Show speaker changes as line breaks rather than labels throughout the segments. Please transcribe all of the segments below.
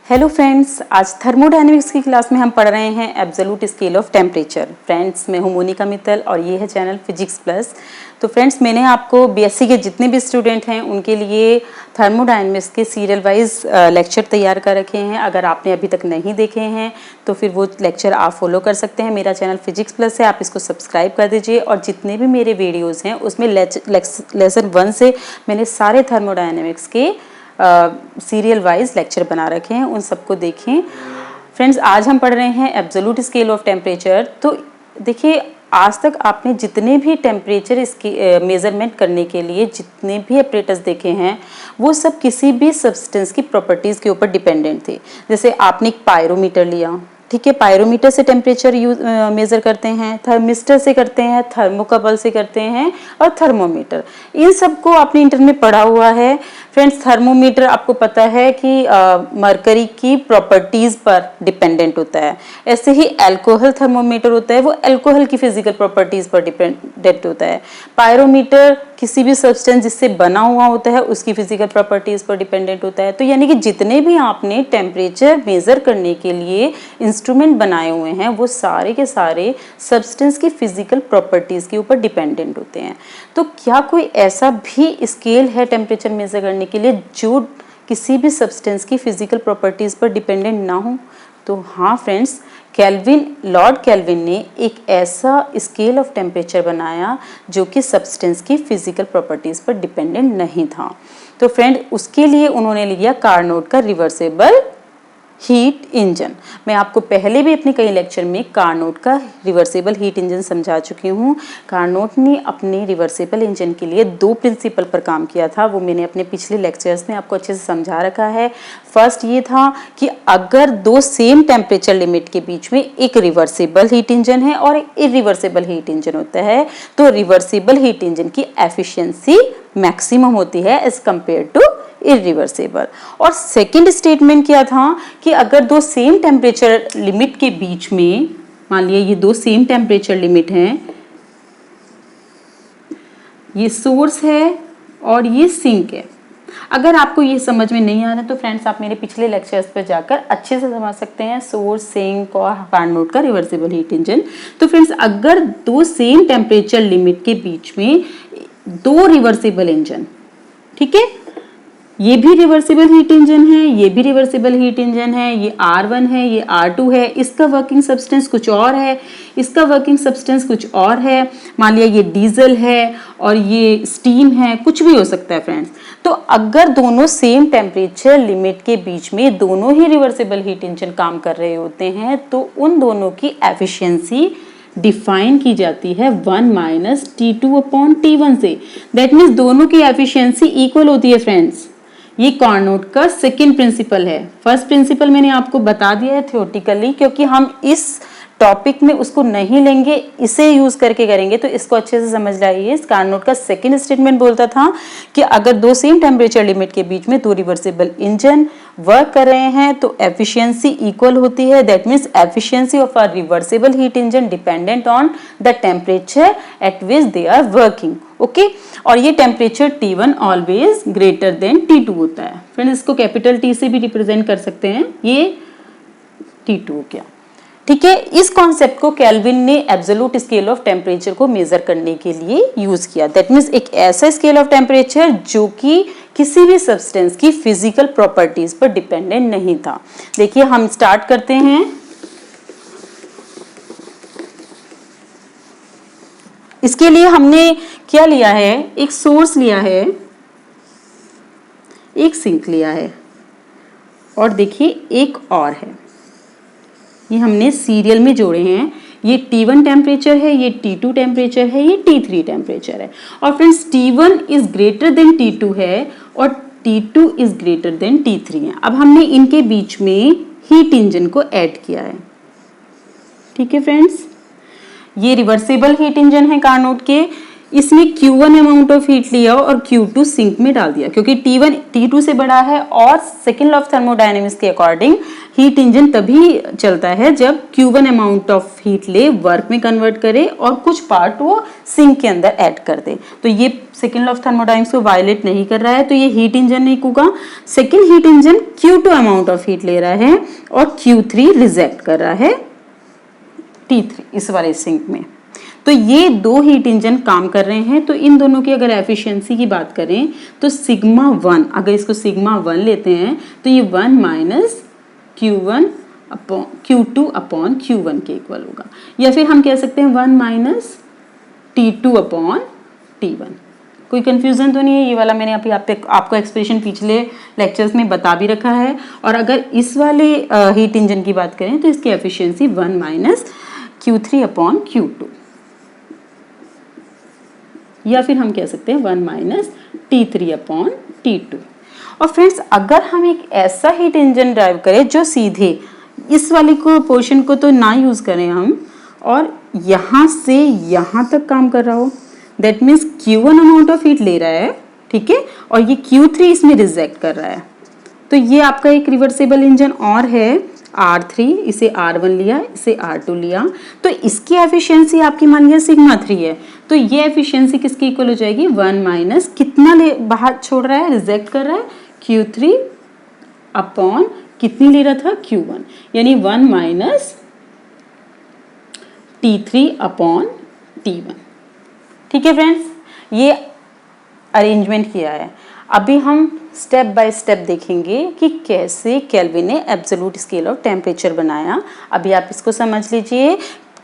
Hello friends, आज thermodynamics की class में हम पढ़ रहे हैं absolute scale of temperature. Friends, मैं हूं मोनिका मित्तल और ये है चैनल फिजिक्स प्लस। तो फ्रेंड्स, मैंने आपको बीएससी के जितने भी स्टूडेंट हैं उनके लिए थर्मोडायनेमिक्स के सीरियल वाइज लेक्चर तैयार कर रखे हैं। अगर आपने अभी तक नहीं देखे हैं तो फिर वो लेक्चर आप फॉलो कर सकते हैं। मेरा चैनल फिजिक्स प्लस है, आप इसको सब्सक्राइब कर दीजिए। और जितने भी मेरे वीडियोज़ हैं उसमें लेसन 1 से मैंने सारे थर्मोडायनेमिक्स के सीरियल वाइज लेक्चर बना रखे हैं, उन सबको देखें। फ्रेंड्स, आज हम पढ़ रहे हैं एब्सोल्यूट स्केल ऑफ टेम्परेचर। तो देखिए, आज तक आपने जितने भी टेम्परेचर इसकी मेज़रमेंट करने के लिए जितने भी अपरेटस देखे हैं वो सब किसी भी सब्सटेंस की प्रॉपर्टीज़ के ऊपर डिपेंडेंट थे। जैसे आपने एक पायरोमीटर लिया, ठीक है, पायरोमीटर से टेम्परेचर मेज़र करते हैं, थर्मिस्टर से करते हैं, थर्मोकपल से करते हैं और थर्मोमीटर, इन सबको आपने इंटर में पढ़ा हुआ है। फ्रेंड्स, थर्मोमीटर आपको पता है कि मरकरी की प्रॉपर्टीज़ पर डिपेंडेंट होता है। ऐसे ही अल्कोहल थर्मोमीटर होता है, वो अल्कोहल की फिजिकल प्रॉपर्टीज़ पर डिपेंडेंट होता है। पायरोमीटर किसी भी सब्सटेंस जिससे बना हुआ होता है उसकी फिजिकल प्रॉपर्टीज़ पर डिपेंडेंट होता है। तो यानी कि जितने भी आपने टेम्परेचर मेज़र करने के लिए इंस्ट्रूमेंट बनाए हुए हैं वो सारे के सारे सब्सटेंस की फिजिकल प्रॉपर्टीज़ के ऊपर डिपेंडेंट होते हैं। तो क्या कोई ऐसा भी स्केल है टेम्परेचर मेज़र करने के लिए जो किसी भी सब्सटेंस की फिजिकल प्रॉपर्टीज़ पर डिपेंडेंट ना हो? तो हाँ फ्रेंड्स, लॉर्ड कैल्विन ने एक ऐसा स्केल ऑफ टेम्परेचर बनाया जो कि सब्सटेंस की फिजिकल प्रॉपर्टीज़ पर डिपेंडेंट नहीं था। तो फ्रेंड, उसके लिए उन्होंने लिया कार्नोट का रिवर्सेबल हीट इंजन। मैं आपको पहले भी अपने कई लेक्चर में कार्नोट का रिवर्सेबल हीट इंजन समझा चुकी हूँ। कार्नोट ने अपने रिवर्सेबल इंजन के लिए 2 प्रिंसिपल पर काम किया था, वो मैंने अपने पिछले लेक्चर्स में आपको अच्छे से समझा रखा है। फर्स्ट ये था कि अगर 2 सेम टेम्परेचर लिमिट के बीच में एक रिवर्सेबल हीट इंजन है और एक इरिवर्सेबल हीट इंजन होता है तो रिवर्सेबल हीट इंजन की एफिशिएंसी मैक्सिमम होती है एज कंपेयर टू इरिवर्सेबल। और सेकंड स्टेटमेंट क्या था कि अगर 2 सेम टेम्परेचर लिमिट के बीच में, मान लिया ये 2 सेम टेम्परेचर लिमिट हैं, ये सोर्स है और ये सिंक है। अगर आपको ये समझ में नहीं आ रहा तो फ्रेंड्स, आप मेरे पिछले लेक्चर्स पर जाकर अच्छे से समझ सकते हैं सोर्स, सिंक और कार्नोट का रिवर्सेबल हीट इंजन। तो फ्रेंड्स, अगर 2 सेम टेम्परेचर लिमिट के बीच में 2 रिवर्सेबल इंजन, ठीक है, ये भी रिवर्सिबल हीट इंजन है, ये भी रिवर्सिबल हीट इंजन है, ये R1 है, ये R2 है, इसका वर्किंग सब्सटेंस कुछ और है, इसका वर्किंग सब्सटेंस कुछ और है, मान लिया ये डीजल है और ये स्टीम है, कुछ भी हो सकता है फ्रेंड्स। तो अगर दोनों सेम टेम्परेचर लिमिट के बीच में दोनों ही रिवर्सिबल हीट इंजन काम कर रहे होते हैं तो उन दोनों की एफिशिएंसी डिफाइन की जाती है 1 - T2/T1 से। दैट मीन्स दोनों की एफिशिएंसी इक्वल होती है फ्रेंड्स। ये कार्नोट का सेकंड प्रिंसिपल है। फर्स्ट प्रिंसिपल मैंने आपको बता दिया है थ्योरेटिकली, क्योंकि हम इस टॉपिक में उसको नहीं लेंगे, इसे यूज करके करेंगे, तो इसको अच्छे से समझ लाइए। कार्नोट का सेकंड स्टेटमेंट बोलता था कि अगर 2 सेम टेम्परेचर लिमिट के बीच में 2 रिवर्सिबल इंजन वर्क कर रहे हैं तो एफिशिएंसी इक्वल होती है। That means efficiency of a reversible heat engine dependent on the temperature at which they are working. Okay, और ये temperature T1 always greater than T2 होता है। फ्रेंड्स, इसको कैपिटल T से भी रिप्रेजेंट कर सकते हैं, ये T2 हो गया, ठीक है। इस कॉन्सेप्ट को कैल्विन ने एब्सोल्यूट स्केल ऑफ टेम्परेचर को मेजर करने के लिए यूज किया। दैट मीन्स एक ऐसा स्केल ऑफ टेम्परेचर जो कि किसी भी सब्सटेंस की फिजिकल प्रॉपर्टीज पर डिपेंडेंट नहीं था। देखिए, हम स्टार्ट करते हैं। इसके लिए हमने क्या लिया है, एक सोर्स लिया है, एक सिंक लिया है और देखिए एक और है, ये हमने सीरियल में जोड़े हैं। ये T1 टेम्परेचर है, ये T2 टेम्परेचर है, ये T3 टेम्परेचर है। और friends, T1 is greater than T2 है और T2 is greater than T3 है। अब हमने इनके बीच में हीट इंजन को ऐड किया है, ठीक है फ्रेंड्स। ये रिवर्सिबल हीट इंजन है कार्नोट के। इसमें Q1 अमाउंट ऑफ हीट लिया और Q2 सिंक में डाल दिया, क्योंकि T1 T2 से बड़ा है और सेकेंड लॉ ऑफ थर्मोडायनेमिक्स के अकॉर्डिंग हीट इंजन तभी चलता है जब Q1 अमाउंट ऑफ हीट ले, वर्क में कन्वर्ट करे और कुछ पार्ट वो सिंक के अंदर ऐड कर दे। तो ये सेकेंड लॉ ऑफ थर्मोडायनेमिक्स को वायलेट नहीं कर रहा है, तो ये हीट इंजन नहीं होगा। Second heat engine Q2 amount of heat ले रहा है और Q3 रिजेक्ट कर रहा है T3 इस वाले सिंक में। तो ये दो हीट इंजन काम कर रहे हैं। तो इन दोनों की अगर एफिशिएंसी की बात करें तो सिग्मा 1, अगर इसको सिग्मा 1 लेते हैं तो ये 1 माइनस Q2 अपॉन Q1 के इक्वल होगा, या फिर हम कह सकते हैं 1 माइनस T2 अपॉन T1। कोई कंफ्यूजन तो नहीं है? ये वाला मैंने अभी आपको एक्सप्रेशन पिछले लेक्चर्स में बता भी रखा है। और अगर इस वाले हीट इंजन की बात करें तो इसकी efficiency 1 minus Q3 upon Q2, या फिर हम कह सकते हैं 1 माइनस T3 अपॉन T2। और फ्रेंड्स, अगर हम एक ऐसा हीट इंजन ड्राइव करें जो सीधे इस वाले को पोर्शन को तो ना यूज करें हम, और यहाँ से यहाँ तक काम कर रहा हो, that means Q1 amount of heat ले रहा है, ठीक है, और ये Q3 इसमें रिजेक्ट कर रहा है, तो ये आपका एक रिवर्सिबल इंजन और है R3, इसे R1 लिया, इसे R2 लिया, तो इसकी एफिशिएंसी आपकी मान लिया सिग्मा 3 है। तो ये एफिशिएंसी किसकी इक्वल हो जाएगी? 1 माइनस कितना ले बाहर छोड़ रहा है, रिजेक्ट कर रहा है, Q3 अपॉन कितनी ले रहा था? Q1, यानी 1 माइनस T3 अपॉन T1। ठीक है फ्रेंड्स, ये अरेंजमेंट किया है। अभी हम स्टेप बाय स्टेप देखेंगे कि कैसे केल्विन ने एब्सोल्यूट स्केल ऑफ टेम्परेचर बनाया। अभी आप इसको समझ लीजिए,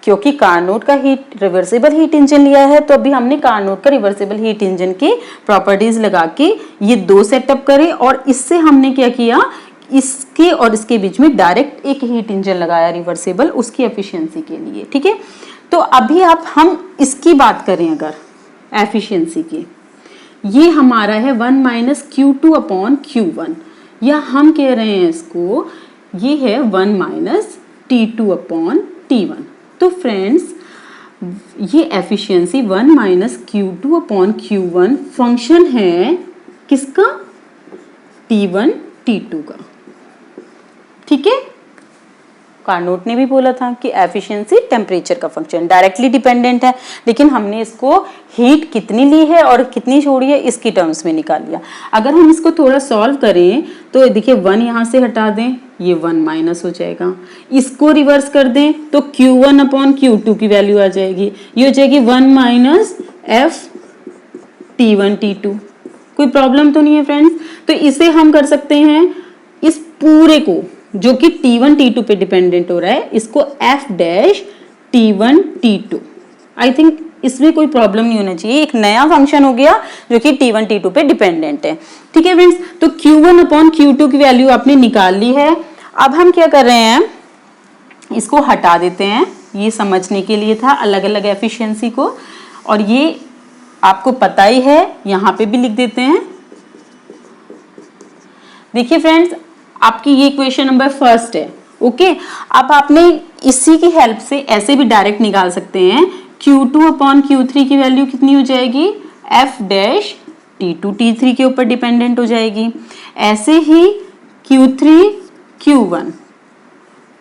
क्योंकि कार्नोट का रिवर्सिबल हीट इंजन लिया है, तो अभी हमने कार्नोट का रिवर्सिबल हीट इंजन की प्रॉपर्टीज लगा के ये दो सेटअप करे, और इससे हमने क्या किया, इसके और इसके बीच में डायरेक्ट एक हीट इंजन लगाया रिवर्सिबल, उसकी एफिशिएंसी के लिए। ठीक है, तो अभी हम इसकी बात करें अगर एफिशिएंसी की, ये हमारा है 1 माइनस Q2 अपॉन Q1, या हम कह रहे हैं इसको, ये है 1 माइनस T2 अपॉन T1। तो फ्रेंड्स, ये efficiency 1 minus Q2 upon Q1 function है किसका? T1 T2 का। ठीक है, कार्नोट ने भी बोला था कि एफिशिएंसी टेम्परेचर का फंक्शन डायरेक्टली डिपेंडेंट है, लेकिन हमने इसको हीट कितनी ली है और कितनी छोड़ी है इसकी टर्म्स में निकाल लिया। अगर हम इसको थोड़ा सॉल्व करें तो देखिए 1 यहाँ से हटा दें, ये 1 माइनस हो जाएगा, इसको रिवर्स कर दें तो Q1 अपॉन Q2 की वैल्यू आ जाएगी, ये हो जाएगी 1 माइनस F T1 T2। कोई प्रॉब्लम तो नहीं है फ्रेंड्स? तो इसे हम कर सकते हैं, इस पूरे को जो कि T1 T2 पे डिपेंडेंट हो रहा है, इसको F dash T1 T2। I think इसमें कोई प्रॉब्लम नहीं होना चाहिए, एक नया फंक्शन हो गया जो कि T1 T2 पे डिपेंडेंट है। ठीक है फ्रेंड्स, तो Q1 अपॉन Q2 की वैल्यू आपने निकाल ली है। अब हम क्या कर रहे हैं, इसको हटा देते हैं, ये समझने के लिए था अलग अलग एफिशिएंसी को, और ये आपको पता ही है, यहाँ पे भी लिख देते हैं। देखिए फ्रेंड्स, आपकी ये इक्वेशन नंबर फर्स्ट है। ओके, अब आपने इसी की हेल्प से ऐसे भी डायरेक्ट निकाल सकते हैं, Q2 अपॉन Q3 की वैल्यू कितनी हो जाएगी? F डैश T2 T3 के ऊपर डिपेंडेंट हो जाएगी। ऐसे ही Q3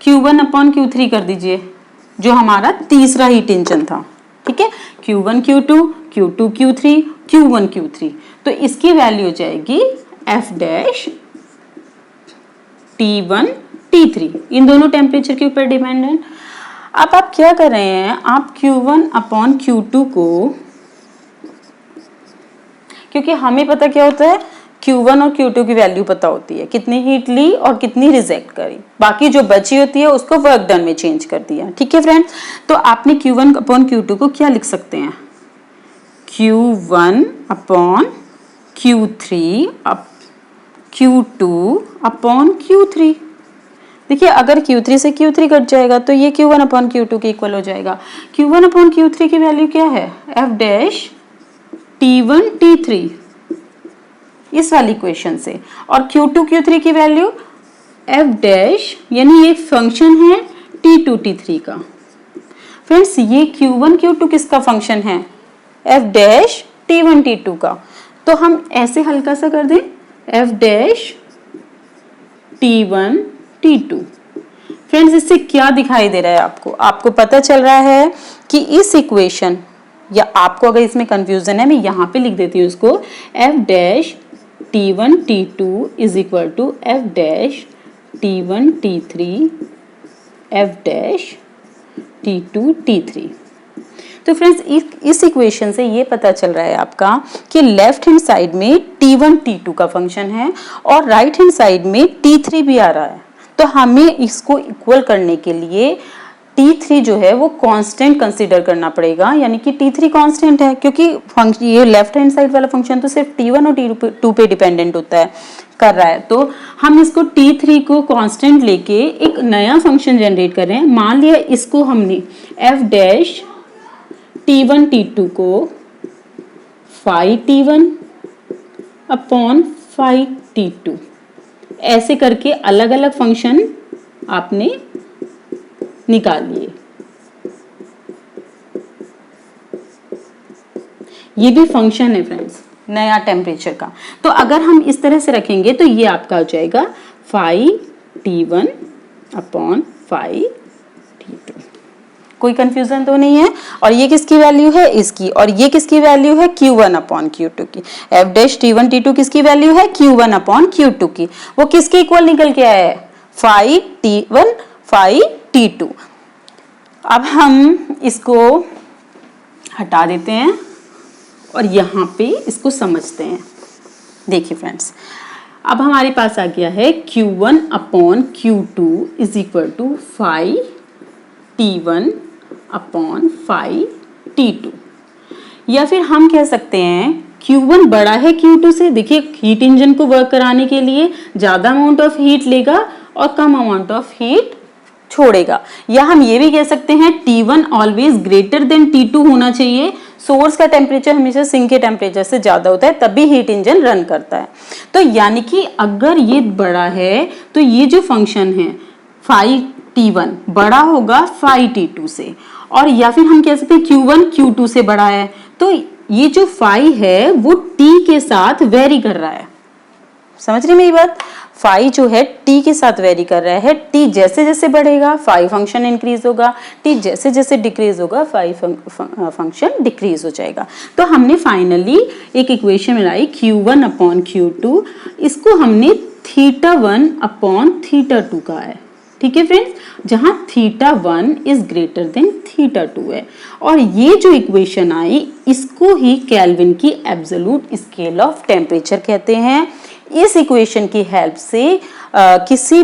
Q1 अपॉन Q3 कर दीजिए, जो हमारा तीसरा हीट इंजन था। ठीक है, Q1 Q2 Q2 Q3 Q1 Q3, तो इसकी वैल्यू हो जाएगी F डैश T1 T3, इन दोनों टेम्परेचर के ऊपर डिपेंडेंट। अब आप क्या कर रहे हैं, आप Q1 अपॉन Q2 को, क्योंकि हमें पता क्या होता है, Q1 और Q2 की वैल्यू पता होती है, कितनी हीट ली और कितनी रिजेक्ट करी, बाकी जो बची होती है उसको वर्क डन में चेंज कर दिया। ठीक है फ्रेंड्स, तो आपने Q1 अपॉन Q2 को क्या लिख सकते हैं? Q1 upon Q3 Q2 upon Q3। देखिए, अगर Q3 से Q3 कट जाएगा तो ये Q1 अपॉन Q2 के इक्वल हो जाएगा। Q1 अपॉन Q3 की वैल्यू क्या है? F डैश T1 T3, इस वाली इक्वेशन से, और Q2 Q3 की वैल्यू F डैश, यानी ये फंक्शन है T2 T3 का। फ्रेंड्स, ये Q1 Q2 किसका फंक्शन है? एफ डैश T1 T2 का। तो हम ऐसे हल्का सा कर दें F dash T1 T2। Friends इससे क्या दिखाई दे रहा है आपको? आपको पता चल रहा है कि इस इक्वेशन, या आपको अगर इसमें कंफ्यूजन है मैं यहाँ पे लिख देती हूँ इसको, F dash T1 T2 is equal to F dash T1 T3 F dash T2 T3। तो फ्रेंड्स इस इक्वेशन से ये पता चल रहा है आपका कि लेफ्ट हैंड साइड में T1 T2 का फंक्शन है और राइट हैंड साइड में T3 भी आ रहा है। तो हमें इसको इक्वल करने के लिए T3 जो है वो कांस्टेंट कंसीडर करना पड़ेगा, यानी कि T3 कांस्टेंट है क्योंकि ये लेफ्ट हैंड साइड वाला फंक्शन तो सिर्फ T1 और T2 पे डिपेंडेंट होता है, कर रहा है। तो हम इसको T3 को कांस्टेंट लेके एक नया फंक्शन जनरेट कर रहे हैं। मान लिया इसको हमने f डैश T1 T2 को phi T1 upon phi T2 ऐसे करके अलग अलग फंक्शन आपने निकाल लिए। ये भी फंक्शन है फ्रेंड्स नया टेम्परेचर का। तो अगर हम इस तरह से रखेंगे तो ये आपका हो जाएगा phi T1 upon phi T2। कोई कंफ्यूजन तो नहीं है? और ये किसकी वैल्यू है? इसकी। और ये किसकी वैल्यू है? Q1 अपॉन Q2 की। एफ डैश T1 T2 किसकी वैल्यू है? Q1 अपॉन Q2 की। वो किसके इक्वल निकल के आया है? phi T1 phi T2। अब हम इसको हटा देते हैं और यहाँ पे इसको समझते हैं। देखिए फ्रेंड्स, अब हमारे पास आ गया है Q1 upon Q2 is equal to phi T1 upon phi T2। या फिर हम कह सकते हैं Q1 बड़ा है Q2 से। देखिए हीट इंजन को वर्क कराने के लिए ज्यादा अमाउंट ऑफ हीट लेगा और कम अमाउंट ऑफ हीट छोड़ेगा। या हम ये भी कह सकते हैं T1 always greater than T2 होना चाहिए। सोर्स का टेम्परेचर हमेशा सिंक के टेम्परेचर से ज्यादा होता है, तभी हीट इंजन रन करता है। तो यानी कि अगर ये बड़ा है तो ये जो फंक्शन है phi T1 बड़ा होगा phi T2 से। और या फिर हम कह सकते हैं Q1 Q2 से बड़ा है, तो ये जो phi है वो T के साथ वेरी कर रहा है। समझ रही मेरी बात? phi जो है T के साथ वेरी कर रहा है। T जैसे जैसे बढ़ेगा phi फंक्शन इंक्रीज होगा, T जैसे जैसे डिक्रीज होगा phi फंक्शन डिक्रीज हो जाएगा। तो हमने फाइनली एक इक्वेशन बनाई Q1 अपॉन Q2, इसको हमने θ1 अपॉन θ2 कहा है। ठीक है फ्रेंड्स, जहां θ1 इज ग्रेटर देन θ2 है। और ये जो इक्वेशन आई इसको ही केल्विन की एब्सोल्यूट स्केल ऑफ टेम्परेचर कहते हैं। इस इक्वेशन की हेल्प से किसी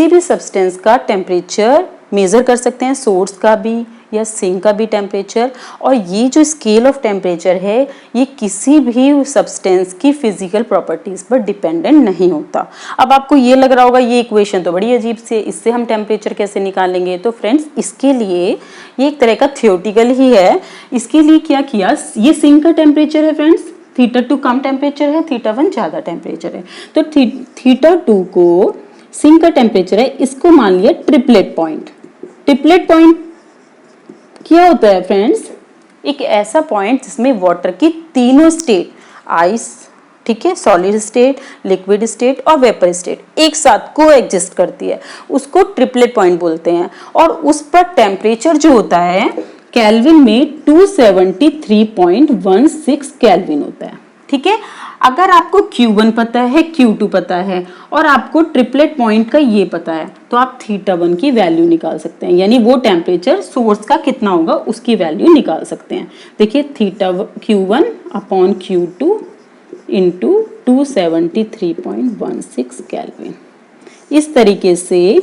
भी सब्सटेंस का टेम्परेचर मेजर कर सकते हैं, सोर्स का भी या सिंक का भी टेम्परेचर। और ये जो स्केल ऑफ टेम्परेचर है ये किसी भी सब्सटेंस की फिजिकल प्रॉपर्टीज पर डिपेंडेंट नहीं होता। अब आपको ये लग रहा होगा ये इक्वेशन तो बड़ी अजीब सी है, इससे हम टेम्परेचर कैसे निकालेंगे? तो फ्रेंड्स इसके लिए ये एक तरह का थ्योरेटिकल ही है। इसके लिए क्या किया, ये सिंक का टेम्परेचर है फ्रेंड्स, θ2 कम टेम्परेचर है, θ1 ज्यादा टेम्परेचर है। तो θ2 को सिंक का टेम्परेचर है, इसको मान लिया ट्रिपलेट पॉइंट। ट्रिपलेट पॉइंट क्या होता है फ्रेंड्स? एक ऐसा पॉइंट जिसमें वाटर की तीनों स्टेट, आइस, ठीक है, सॉलिड स्टेट, लिक्विड स्टेट और वेपर स्टेट एक साथ को एग्जिस्ट करती है, उसको ट्रिपलेट पॉइंट बोलते हैं। और उस पर टेम्परेचर जो होता है केल्विन में 273.16 केल्विन होता है। ठीक है, अगर आपको Q1 पता है, Q2 पता है और आपको ट्रिपलेट पॉइंट का ये पता है, तो आप θ1 की वैल्यू निकाल सकते हैं, यानी वो टेम्परेचर सोर्स का कितना होगा उसकी वैल्यू निकाल सकते हैं। देखिए Q1 upon Q2 into 273.16 kelvin. इस तरीके से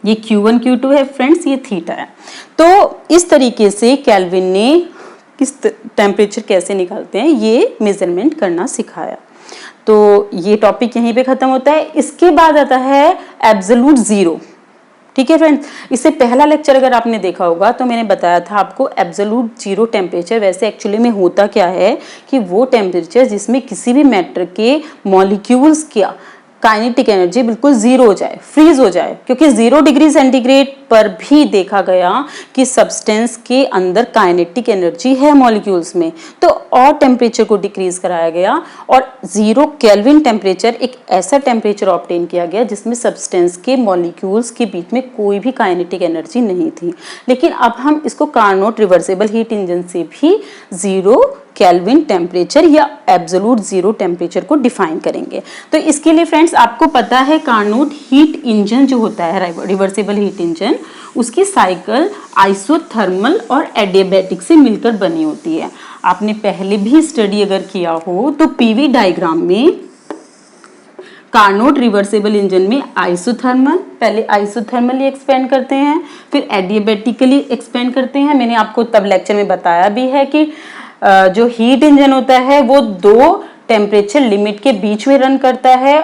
ये Q1 Q2 है फ्रेंड्स, ये थीटा है। तो इस तरीके से केल्विन ने किस टेम्परेचर कैसे निकालते हैं ये मेजरमेंट करना सिखाया। तो ये टॉपिक यहीं पे खत्म होता है। इसके बाद आता है एब्सोल्यूट जीरो। ठीक है फ्रेंड्स, इससे पहला लेक्चर अगर आपने देखा होगा तो मैंने बताया था आपको एब्सोल्यूट जीरो टेम्परेचर वैसे एक्चुअली में होता क्या है कि वो टेम्परेचर जिसमें किसी भी मैटर के मॉलिक्यूल्स क्या काइनेटिक एनर्जी बिल्कुल जीरो हो जाए, फ्रीज हो जाए, क्योंकि 0 डिग्री सेंटीग्रेड पर भी देखा गया कि सब्सटेंस के अंदर काइनेटिक एनर्जी है मॉलिक्यूल्स में, तो और टेम्परेचर को डिक्रीज कराया गया और 0 केल्विन टेम्परेचर एक ऐसा टेम्परेचर ऑब्टेन किया गया जिसमें सब्सटेंस के मॉलिक्यूल्स के बीच में कोई भी काइनेटिक एनर्जी नहीं थी। लेकिन अब हम इसको कार्नोट रिवर्सिबल हीट इंजन से भी 0 केल्विन टेम्परेचर या एब्सोल्यूट 0 टेम्परेचर को डिफाइन करेंगे। तो इसके लिए फ्रेंड्स आपको पता है कार्नोट हीट इंजन जो होता है रिवर्सिबल हीट इंजन, उसकी साइकिल आइसोथर्मल और एडियाबैटिक से मिलकर बनी होती है। आपने पहले भी स्टडी अगर किया हो तो पीवी डायग्राम में कार्नोट रिवर्सिबल इंजन में आइसोथर्मल, पहले आइसोथर्मली एक्सपेंड करते हैं, फिर एडियाबैटिकली एक्सपेंड करते हैं। मैंने आपको तब लेक्चर में बताया भी है कि जो हीट इंजन होता है वो 2 टेम्परेचर लिमिट के बीच में रन करता है।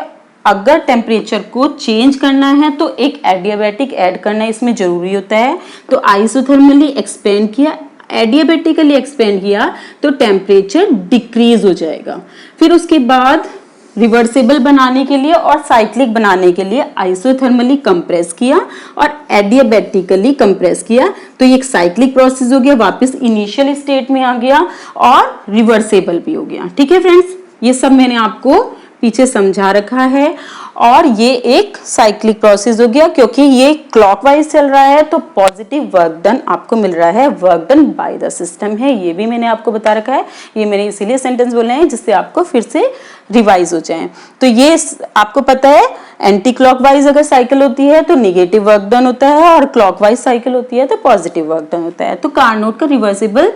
अगर टेम्परेचर को चेंज करना है तो एक एडियाबैटिक ऐड करना इसमें जरूरी होता है। तो आइसोथर्मली एक्सपेंड किया, एडियाबैटिकली एक्सपेंड किया तो टेम्परेचर डिक्रीज हो जाएगा। फिर उसके बाद रिवर्सिबल बनाने के लिए और साइक्लिक बनाने के लिए आइसोथर्मली कंप्रेस किया और एडियाबैटिकली कंप्रेस किया, तो ये एक साइक्लिक प्रोसेस हो गया, वापस इनिशियल स्टेट में आ गया और रिवर्सिबल भी हो गया। ठीक है फ्रेंड्स, ये सब मैंने आपको पीछे समझा रखा है और ये एक साइक्लिक प्रोसेस हो गया क्योंकि ये क्लॉकवाइज चल रहा है तो पॉजिटिव वर्क डन आपको मिल रहा है, work done by the system है, ये भी मैंने आपको बता रखा है। ये मैंने इसीलिए सेंटेंस बोले हैं जिससे आपको फिर से रिवाइज हो जाए। तो ये आपको पता है एंटी क्लॉकवाइज अगर साइकिल होती है तो निगेटिव वर्क डन होता है और क्लॉकवाइज साइकिल होती है तो पॉजिटिव वर्क डन होता है। तो कार्नोट का रिवर्सिबल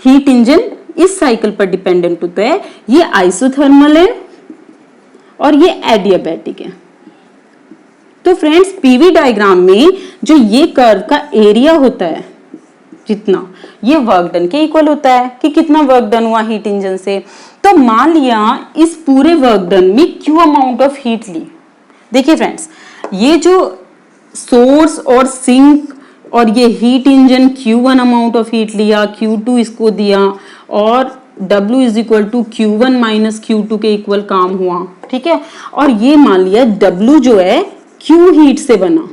हीट इंजन इस साइकिल पर डिपेंडेंट होता है। ये आइसोथर्मल है और ये एडियाबैटिक है। तो फ्रेंड्स पीवी डायग्राम में जो ये कर्व का एरिया होता है जितना, ये वर्क डन के इक्वल होता है कि कितना वर्क डन हुआ हीट इंजन से। तो मान लिया इस पूरे वर्क डन में क्यू अमाउंट ऑफ हीट ली। देखिए फ्रेंड्स, ये जो सोर्स और सिंक और ये heat engine Q1 amount of heat लिया, Q2 इसको दिया और W is equal to Q1 minus Q2 के इक्वल काम हुआ। ठीक है, और ये मान लिया W जो है Q हीट से बना,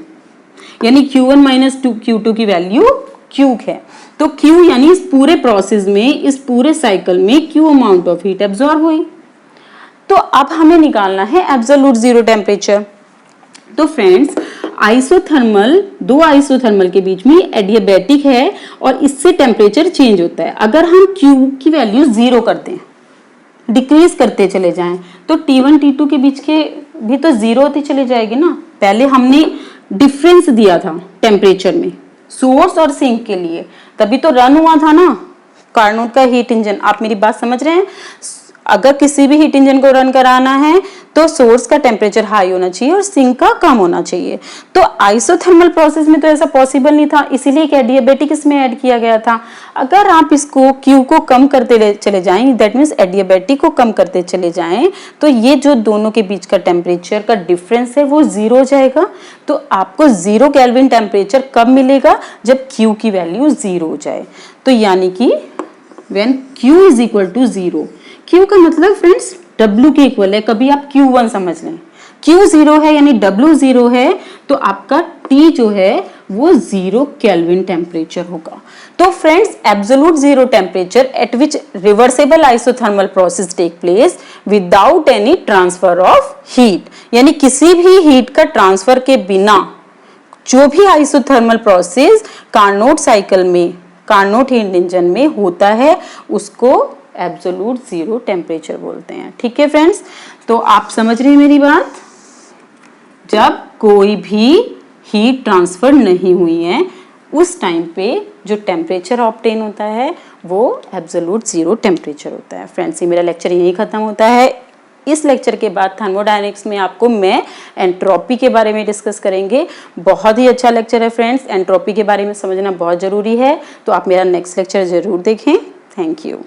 यानी Q1 माइनस Q2 की वैल्यू Q है। तो Q यानी इस पूरे प्रोसेस में, इस पूरे साइकिल में Q amount of heat absorb हुई। तो अब हमें निकालना है एब्सोल्यूट 0 टेम्परेचर। तो फ्रेंड्स आइसोथर्मल, 2 आइसोथर्मल के बीच में एडियाबैटिक है और इससे टेम्परेचर चेंज होता है। अगर हम Q की वैल्यू 0 कर दें, डिक्रीज करते चले जाएं, तो T1 T2 के बीच के भी तो 0 होती चली जाएगी ना। पहले हमने डिफरेंस दिया था टेम्परेचर में सोर्स और सिंक के लिए, तभी तो रन हुआ था ना कार्नोट का हीट इंजन। आप मेरी बात समझ रहे हैं? अगर किसी भी हीट इंजन को रन कराना है तो सोर्स का टेम्परेचर हाई होना चाहिए और सिंक का कम होना चाहिए। तो आइसोथर्मल प्रोसेस में तो ऐसा पॉसिबल नहीं था, इसीलिए एक एडियाबैटिक इसमें ऐड किया गया था। अगर आप इसको Q को कम करते चले जाएं, दैट मीन्स एडियाबैटिक को कम करते चले जाएं, तो ये जो दोनों के बीच का टेम्परेचर का डिफरेंस है वो 0 हो जाएगा। तो आपको 0 केल्विन टेम्परेचर कब मिलेगा? जब Q की वैल्यू 0 हो जाए। तो यानी कि when Q is equal to 0, Q का मतलब फ्रेंड्स W के इक्वल है, कभी आप Q1 समझ लें। Q 0 है यानी W 0 है, तो आपका T जो है वो 0 केल्विन टेम्परेचर होगा। तो friends absolute 0 temperature at which reversible isothermal process take place without any transfer of heat, यानी किसी भी हीट का ट्रांसफर के बिना जो भी आइसोथर्मल प्रोसेस कार्नोट साइकिल में, कार्नोट हीट इंजन में होता है उसको एब्सोल्यूट 0 टेम्परेचर बोलते हैं। ठीक है फ्रेंड्स, तो आप समझ रहे हैं मेरी बात? जब कोई भी हीट ट्रांसफर नहीं हुई है उस टाइम पे जो टेम्परेचर ऑब्टेन होता है वो एब्सोल्यूट 0 टेम्परेचर होता है। फ्रेंड्स ये मेरा लेक्चर यहीं खत्म होता है। इस लेक्चर के बाद थर्मोडायनेमिक्स में आपको मैं एंट्रोपी के बारे में डिस्कस करेंगे। बहुत ही अच्छा लेक्चर है फ्रेंड्स, एंट्रोपी के बारे में समझना बहुत ज़रूरी है। तो आप मेरा नेक्स्ट लेक्चर ज़रूर देखें। Thank you.